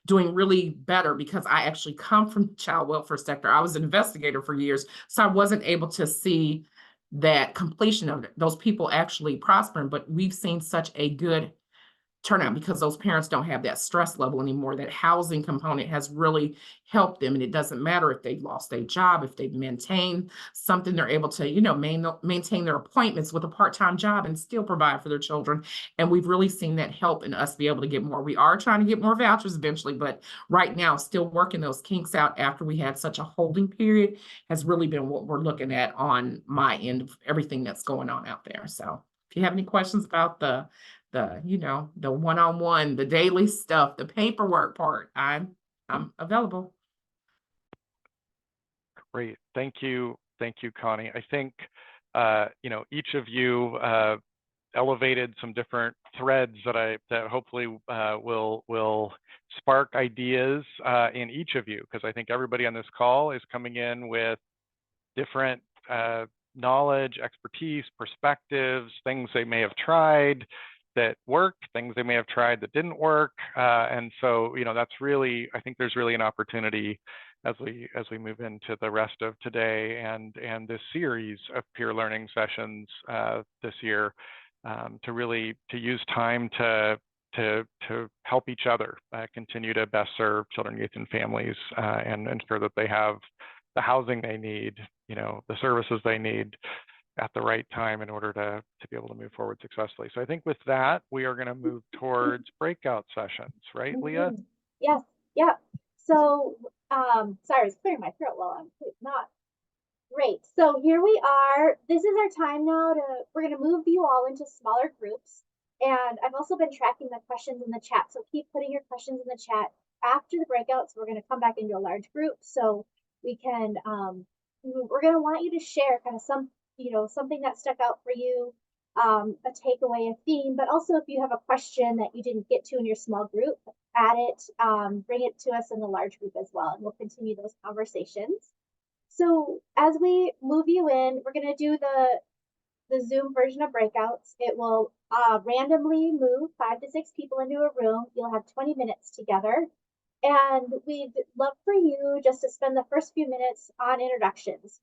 doing really better, because I actually come from the child welfare sector. I was an investigator for years, so I wasn't able to see that completion of it, those people actually prospering, but we've seen such a good turnout because those parents don't have that stress level anymore. That housing component has really helped them. And it doesn't matter if they've lost their job, if they've maintained something, they're able to, you know, maintain their appointments with a part-time job and still provide for their children. And we've really seen that help in us be able to get more. We are trying to get more vouchers eventually, but right now still working those kinks out after we had such a holding period has really been what we're looking at on my end of everything that's going on out there. So if you have any questions about the you know, the one-on-one, the daily stuff, the paperwork part, I'm available. Great. Thank you. Thank you, Connie. I think, you know, each of you elevated some different threads that hopefully will spark ideas in each of you, because I think everybody on this call is coming in with different knowledge, expertise, perspectives, things they may have tried that worked, things they may have tried that didn't work. And so, you know, that's really, I think there's really an opportunity as we move into the rest of today and this series of peer learning sessions this year, to really use time to help each other continue to best serve children, youth, and families, and ensure that they have the housing they need, you know, the services they need at the right time in order to be able to move forward successfully. So I think with that, we are going to move towards breakout sessions, right, Leah? Yes, yeah. So, sorry, I was clearing my throat while I'm not. Great. So here we are. This is our time now we're going to move you all into smaller groups. And I've also been tracking the questions in the chat. So keep putting your questions in the chat. After the breakouts, we're going to come back into a large group. So we can, we're going to want you to share kind of something that stuck out for you, a takeaway, a theme, but also if you have a question that you didn't get to in your small group, add it, bring it to us in the large group as well. And we'll continue those conversations. So as we move you in, we're going to do the Zoom version of breakouts. It will randomly move 5 to 6 people into a room. You'll have 20 minutes together. And we'd love for you just to spend the first few minutes on introductions.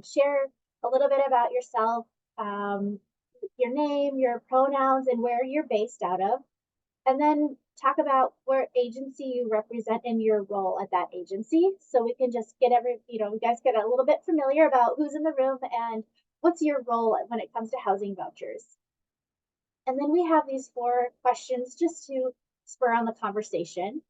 Share a little bit about yourself, your name, your pronouns, and where you're based out of. And then talk about what agency you represent in your role at that agency. So we can just get you guys get a little bit familiar about who's in the room and what's your role when it comes to housing vouchers. And then we have these 4 questions just to spur on the conversation.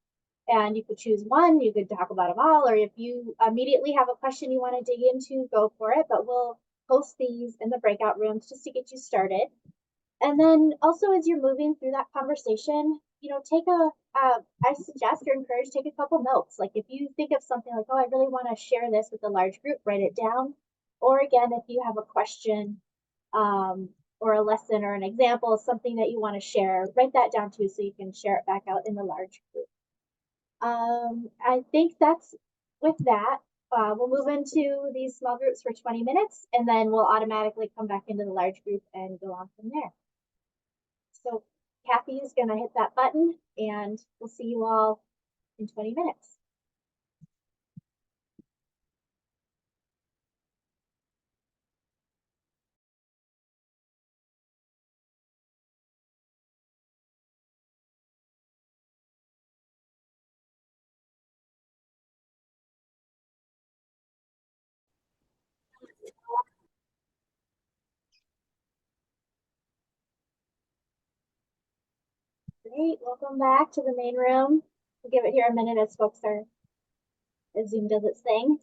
And you could choose one, you could talk about them all, or if you immediately have a question you want to dig into, go for it. But we'll post these in the breakout rooms just to get you started. And then also as you're moving through that conversation, you know, I suggest or encourage, take a couple notes. Like if you think of something like, oh, I really want to share this with a large group, write it down. Or again, if you have a question or a lesson or an example of something that you want to share, write that down too so you can share it back out in the large group. I think that's with that. We'll move into these small groups for 20 minutes, and then we'll automatically come back into the large group and go on from there. So Kathy is going to hit that button, and we'll see you all in 20 minutes. Great, welcome back to the main room. We'll give it here a minute as Zoom does its thing.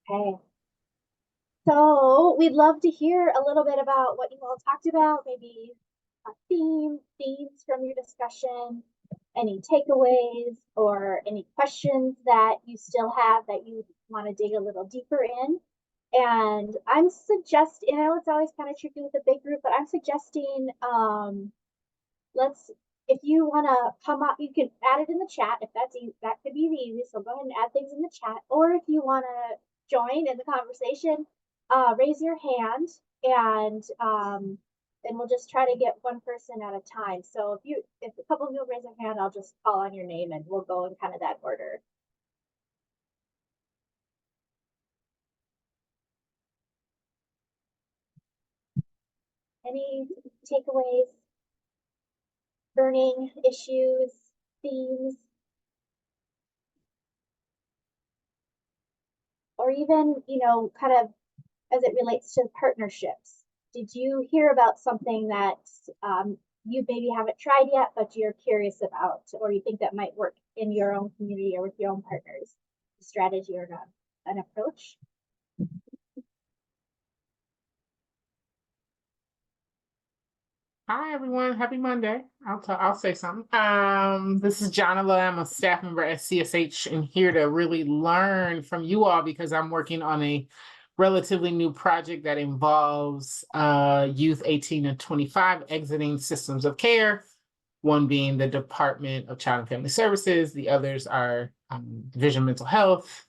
Okay. So we'd love to hear a little bit about what you all talked about, maybe themes from your discussion, any takeaways, or any questions that you still have that you want to dig a little deeper in. And I'm suggesting, I know it's always kind of tricky with a big group, but I'm suggesting let's, if you want to come up, you can add it in the chat if that's easy. That could be the easiest. So go ahead and add things in the chat. Or if you want to join in the conversation, raise your hand, and we'll just try to get one person at a time. So if a couple of you raise their hand, I'll just call on your name and we'll go in kind of that order. Any takeaways, burning issues, themes, or even, kind of as it relates to partnerships? Did you hear about something that you maybe haven't tried yet, but you're curious about, or you think that might work in your own community or with your own partners? A strategy or not, an approach? Hi everyone, happy Monday. I'll say something. This is Jonathan. I'm a staff member at CSH and here to really learn from you all because I'm working on a relatively new project that involves youth 18 to 25 exiting systems of care. One being the Department of Child and Family Services, the others are Division of Mental Health,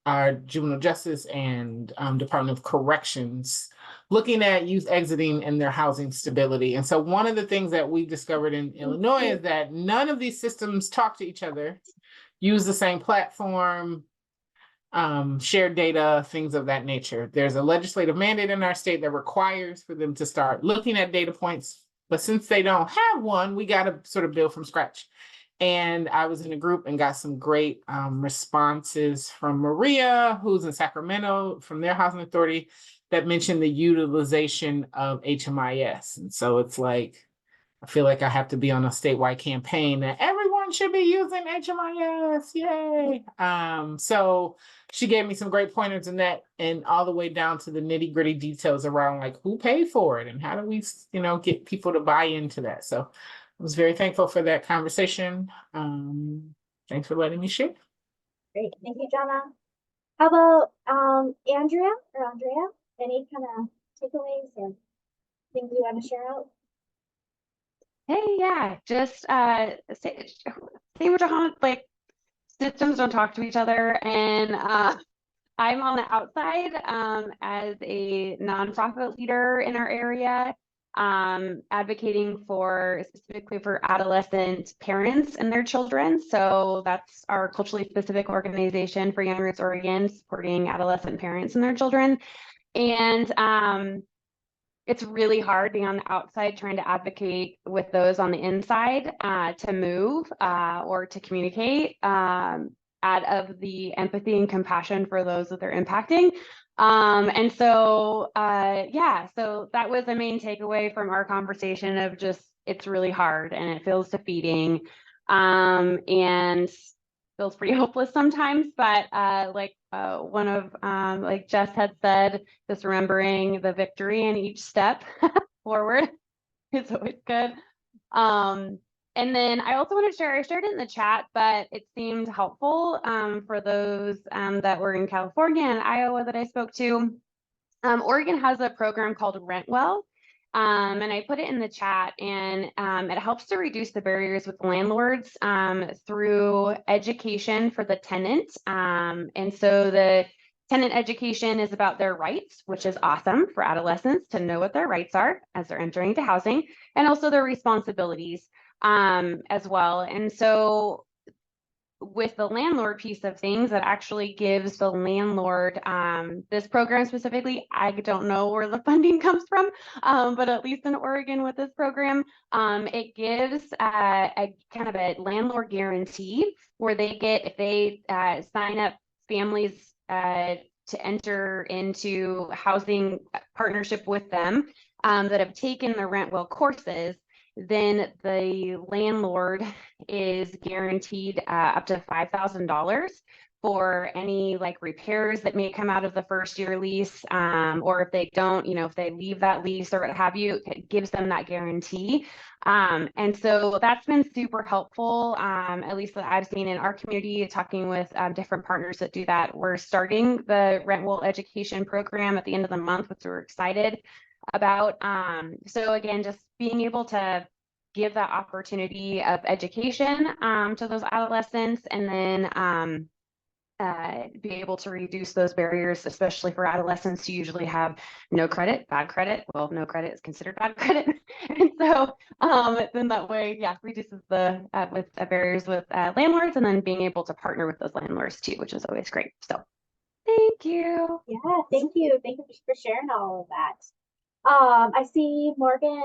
our Juvenile Justice, and Department of Corrections, looking at youth exiting and their housing stability. And so one of the things that we've discovered in Illinois is that none of these systems talk to each other, use the same platform, share data, things of that nature. There's a legislative mandate in our state that requires for them to start looking at data points, but since they don't have one, we got to sort of build from scratch. And I was in a group and got some great responses from Maria, who's in Sacramento, from their housing authority, that mentioned the utilization of HMIS. And so it's like, I feel like I have to be on a statewide campaign that everyone should be using HMIS, yay. So she gave me some great pointers in that, and all the way down to the nitty gritty details around like who paid for it and how do we, get people to buy into that. So I was very thankful for that conversation. Thanks for letting me share. Great, thank you, Jonna. How about Andrea? Any kind of takeaways or things you want to share out? Hey, yeah, just same with Jahan, like systems don't talk to each other, and I'm on the outside as a nonprofit leader in our area, advocating specifically for adolescent parents and their children. So that's our culturally specific organization for Young Roots Oregon, supporting adolescent parents and their children. And it's really hard being on the outside trying to advocate with those on the inside to move or to communicate out of the empathy and compassion for those that they're impacting. And so, so that was the main takeaway from our conversation of just, it's really hard and it feels defeating and feels pretty hopeless sometimes, but one of like Jess had said, just remembering the victory in each step forward is always good. And then I also want to share, I shared it in the chat, but it seemed helpful for those that were in California and Iowa that I spoke to. Oregon has a program called Rent Well. And I put it in the chat, and it helps to reduce the barriers with landlords through education for the tenant. And so the tenant education is about their rights, which is awesome for adolescents to know what their rights are as they're entering into housing, and also their responsibilities as well. And so with the landlord piece of things, that actually gives the landlord, this program specifically, I don't know where the funding comes from, but at least in Oregon with this program, it gives a kind of a landlord guarantee where they get, if they sign up families to enter into housing partnership with them that have taken the Rent Well courses, then the landlord is guaranteed up to $5,000 for any like repairs that may come out of the first year lease, or if they don't, if they leave that lease or what have you, it gives them that guarantee. And so that's been super helpful, at least that I've seen in our community, talking with different partners that do that. We're starting the Rent Will education program at the end of the month, which we're excited about. So again, just being able to give that opportunity of education to those adolescents, and then be able to reduce those barriers, especially for adolescents who usually have no credit, bad credit. Well, no credit is considered bad credit. And so then that way, yeah, reduces the with barriers with landlords, and then being able to partner with those landlords too, which is always great. So thank you. Yeah, thank you. Thank you for sharing all of that. I see Morgan,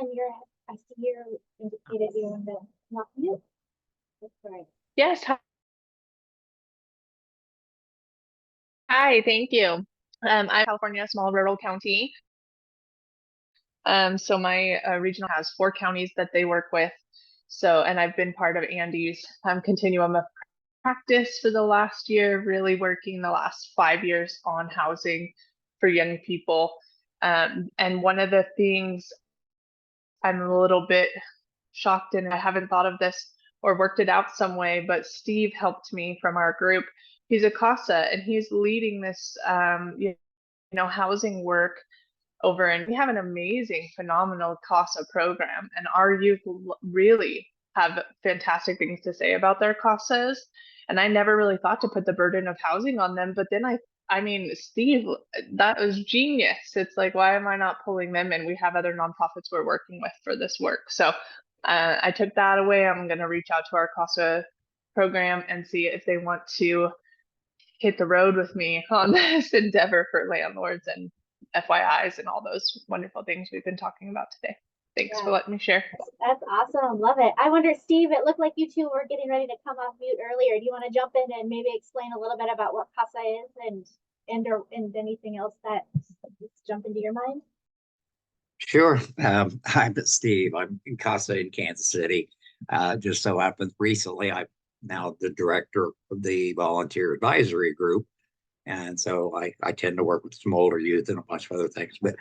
I see you're indicated you want to come off mute. That's right. Yes. Hi, thank you. I'm California, small rural county. So my regional has 4 counties that they work with. So, and I've been part of Andy's continuum of practice for the last year, really working the last 5 years on housing for young people. And one of the things I'm a little bit shocked, and I haven't thought of this or worked it out some way, but Steve helped me from our group. He's a CASA, and he's leading this, housing work over, and we have an amazing, phenomenal CASA program, and our youth really have fantastic things to say about their CASAs. And I never really thought to put the burden of housing on them, but then I mean, Steve, that was genius. It's like, why am I not pulling them in? We have other nonprofits we're working with for this work. So I took that away. I'm going to reach out to our CASA program and see if they want to hit the road with me on this endeavor for landlords and FYIs and all those wonderful things we've been talking about today. Thanks for letting me share. That's awesome. Love it. I wonder, Steve, it looked like you two were getting ready to come off mute earlier. Do you want to jump in and maybe explain a little bit about what CASA is and anything else that jump into your mind? Sure. I'm Steve. I'm in CASA in Kansas City. Just so happens recently, I'm now the director of the volunteer advisory group. And so I tend to work with some older youth and a bunch of other things, but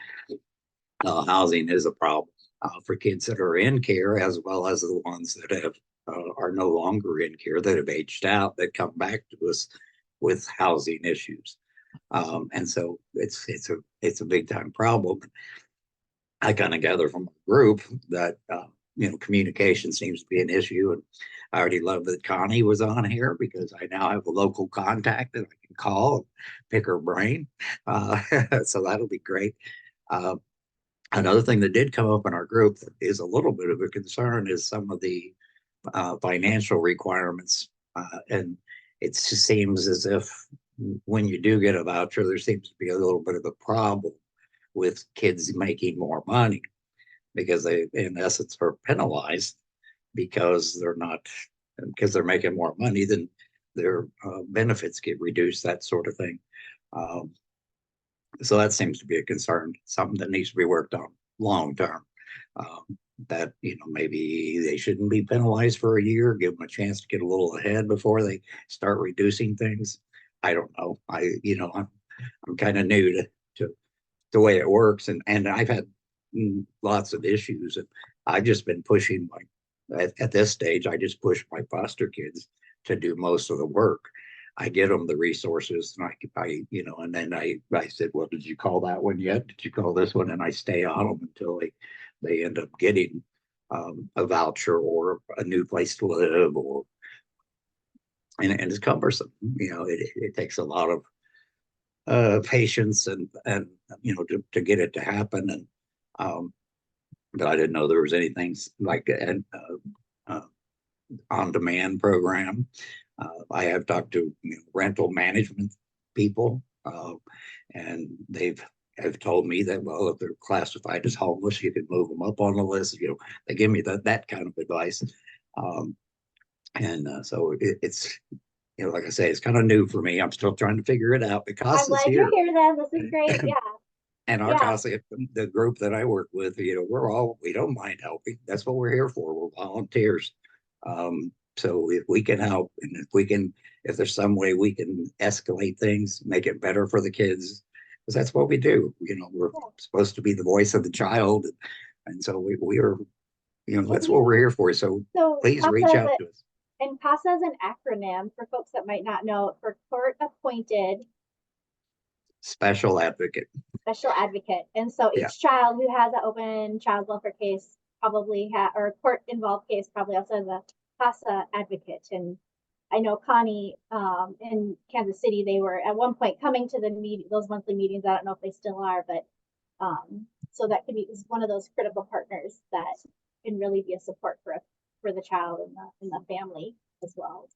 housing is a problem for kids that are in care, as well as the ones that have are no longer in care, that have aged out, that come back to us with housing issues. And so it's a big time problem. I kind of gather from a group that communication seems to be an issue, and I already love that Connie was on here, because I now have a local contact that I can call and pick her brain. So that'll be great. Another thing that did come up in our group that is a little bit of a concern is some of the financial requirements. And it just seems as if when you do get a voucher, there seems to be a little bit of a problem with kids making more money, because they, in essence, are penalized because they're making more money, than their benefits get reduced, that sort of thing. So that seems to be a concern, something that needs to be worked on long term. That maybe they shouldn't be penalized for a year, give them a chance to get a little ahead before they start reducing things. I don't know. I'm kind of new to the way it works, and I've had lots of issues, and I've just been pushing at this stage, I just push my foster kids to do most of the work. I get them the resources, and and then I said, well, did you call that one yet? Did you call this one? And I stay on them until they end up getting a voucher or a new place to live, and it's cumbersome. It takes a lot of patience and to get it to happen. And but I didn't know there was anything like an on-demand program. I have talked to rental management people, and have told me that, well, if they're classified as homeless, you can move them up on the list. They give me that kind of advice. So it's like I say, it's kind of new for me. I'm still trying to figure it out. The cost I'm is glad here. you're here then. This is great. Yeah. And our Yeah. CASA, the group that I work with, we don't mind helping. That's what we're here for. We're volunteers. So if we can help, and if there's some way we can escalate things, make it better for the kids, because that's what we do. We're supposed to be the voice of the child. And so we are, that's what we're here for. So please reach out to us. And CASA is an acronym for folks that might not know, for Court Appointed Special Advocate. Special Advocate. And so each child who has an open child welfare case probably or a court involved case probably also has a CASA advocate. And I know Connie in Kansas City, they were at one point coming to those monthly meetings. I don't know if they still are, but so that could be one of those critical partners that can really be a support for the child and the family as well.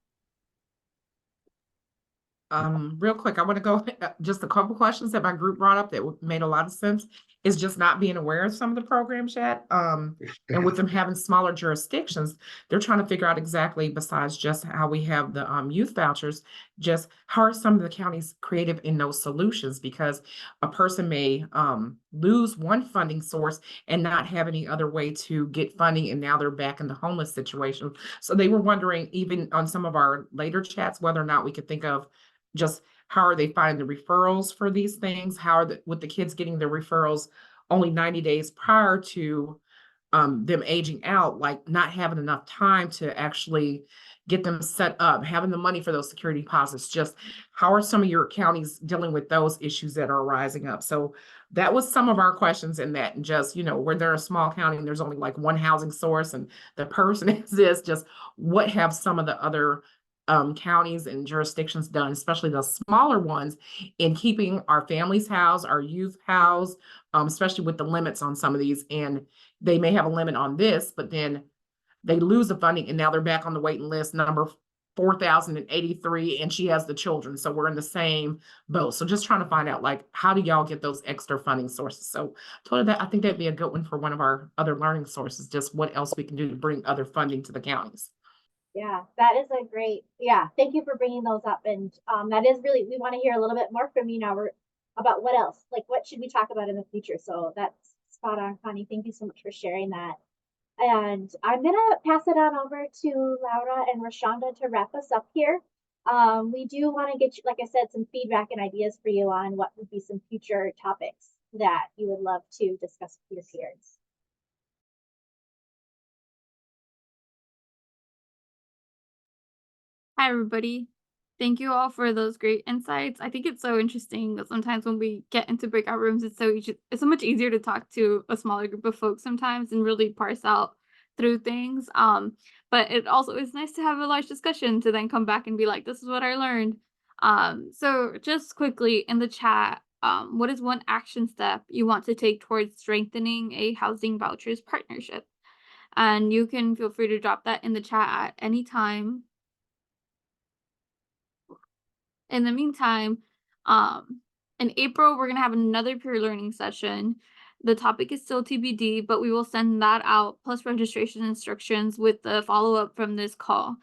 Real quick, I want to go just a couple questions that my group brought up that made a lot of sense, is just not being aware of some of the programs yet. And with them having smaller jurisdictions, they're trying to figure out exactly, besides just how we have the youth vouchers, just how are some of the counties creative in those solutions, because a person may lose one funding source and not have any other way to get funding, and now they're back in the homeless situation. So they were wondering, even on some of our later chats, whether or not we could think of just how are they finding the referrals for these things? How are with the kids getting their referrals only 90 days prior to them aging out, like not having enough time to actually get them set up, having the money for those security deposits. Just how are some of your counties dealing with those issues that are rising up? So that was some of our questions in that, and just, where they're a small county and there's only like one housing source and the person exists, just what have some of the other counties and jurisdictions done, especially the smaller ones, in keeping our families housed, our youth housed, especially with the limits on some of these. And they may have a limit on this, but then they lose the funding and now they're back on the waiting list, number 4,083, and she has the children. So we're in the same boat. So just trying to find out, like, how do y'all get those extra funding sources? So totally, I think that'd be a good one for one of our other learning sources, just what else we can do to bring other funding to the counties. Yeah, that is a great, thank you for bringing those up. And that is really, we want to hear a little bit more from you now about what else, like what should we talk about in the future? So that's spot on, Connie. Thank you so much for sharing that. And I'm gonna pass it on over to Laura and Rashonda to wrap us up here. We do want to get you, like I said, some feedback and ideas for you on what would be some future topics that you would love to discuss with your peers. Hi, everybody. Thank you all for those great insights. I think it's so interesting that sometimes when we get into breakout rooms, it's so much easier to talk to a smaller group of folks sometimes and really parse out through things. But it also is nice to have a large discussion to then come back and be like, this is what I learned. So just quickly in the chat, what is one action step you want to take towards strengthening a housing vouchers partnership? And you can feel free to drop that in the chat at any time. In the meantime, in April, we're going to have another peer learning session. The topic is still TBD, but we will send that out, plus registration instructions with the follow-up from this call.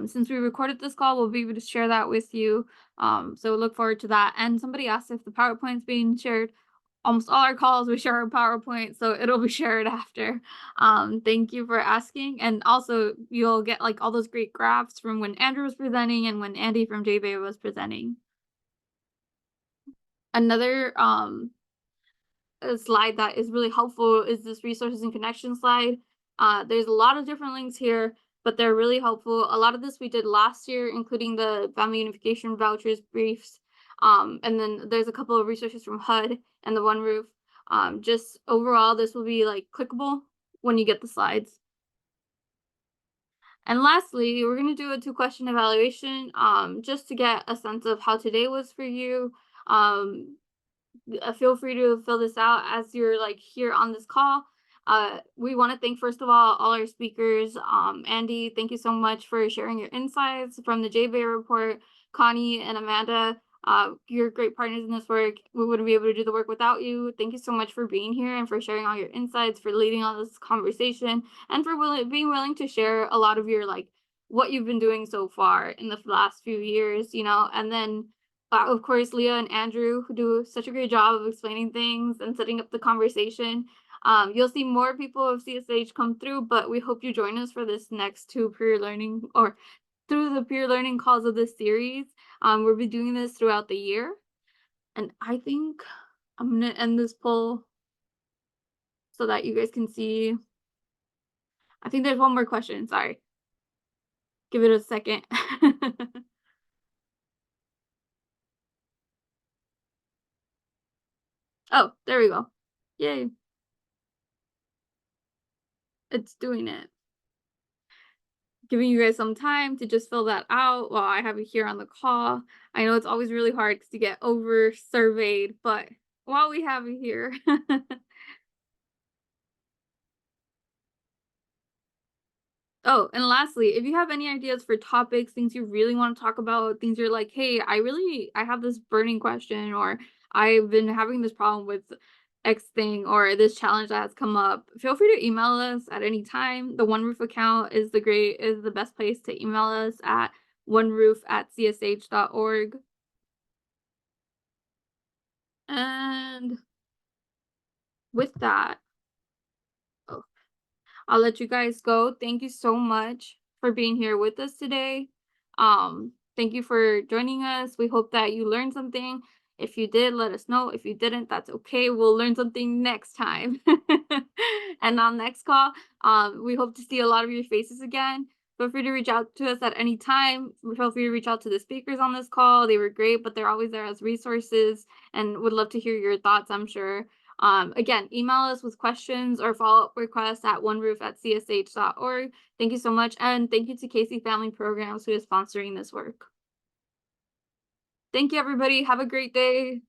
Since we recorded this call, we'll be able to share that with you. So look forward to that. And somebody asked if the PowerPoint's being shared. Almost all our calls, we share our PowerPoint, so it'll be shared after. Thank you for asking. And also, you'll get like all those great graphs from when Andrew was presenting and when Andy from JBay was presenting. Another slide that is really helpful is this resources and connection slide. There's a lot of different links here, but they're really helpful. A lot of this we did last year, including the family unification vouchers briefs. And then there's a couple of resources from HUD and the One Roof. Just overall, this will be like clickable when you get the slides. And lastly, we're going to do a 2-question evaluation just to get a sense of how today was for you. Feel free to fill this out as you're like here on this call. We want to thank, first of all our speakers. Andy, thank you so much for sharing your insights from the JBay report. Connie and Amanda, you're great partners in this work. We wouldn't be able to do the work without you. Thank you so much for being here and for sharing all your insights, for leading on this conversation, and for being willing to share a lot of your what you've been doing so far in the last few years, and then of course, Leah and Andrew, who do such a great job of explaining things and setting up the conversation. You'll see more people of CSH come through, but we hope you join us for this next 2 peer learning or through the peer learning calls of this series. We'll be doing this throughout the year. And I think I'm gonna end this poll so that you guys can see. I think there's one more question, sorry. Give it a second. Oh, there we go. Yay. It's doing it. Giving you guys some time to just fill that out while I have you here on the call. I know it's always really hard to get over surveyed, but while we have you here. Oh, and lastly, if you have any ideas for topics, things you really want to talk about, things you're like, hey, I have this burning question, or I've been having this problem with X thing, or this challenge that has come up, feel free to email us at any time. The One Roof account is the best place to email us at oneroof@csh.org. And with that, I'll let you guys go. Thank you so much for being here with us today. Thank you for joining us. We hope that you learned something. If you did, let us know. If you didn't, that's okay. We'll learn something next time. And on next call, we hope to see a lot of your faces again. Feel free to reach out to us at any time. Feel free to reach out to the speakers on this call. They were great, but they're always there as resources and would love to hear your thoughts, I'm sure. Again, email us with questions or follow-up requests at oneroof@csh.org. Thank you so much. And thank you to Casey Family Programs who is sponsoring this work. Thank you, everybody. Have a great day.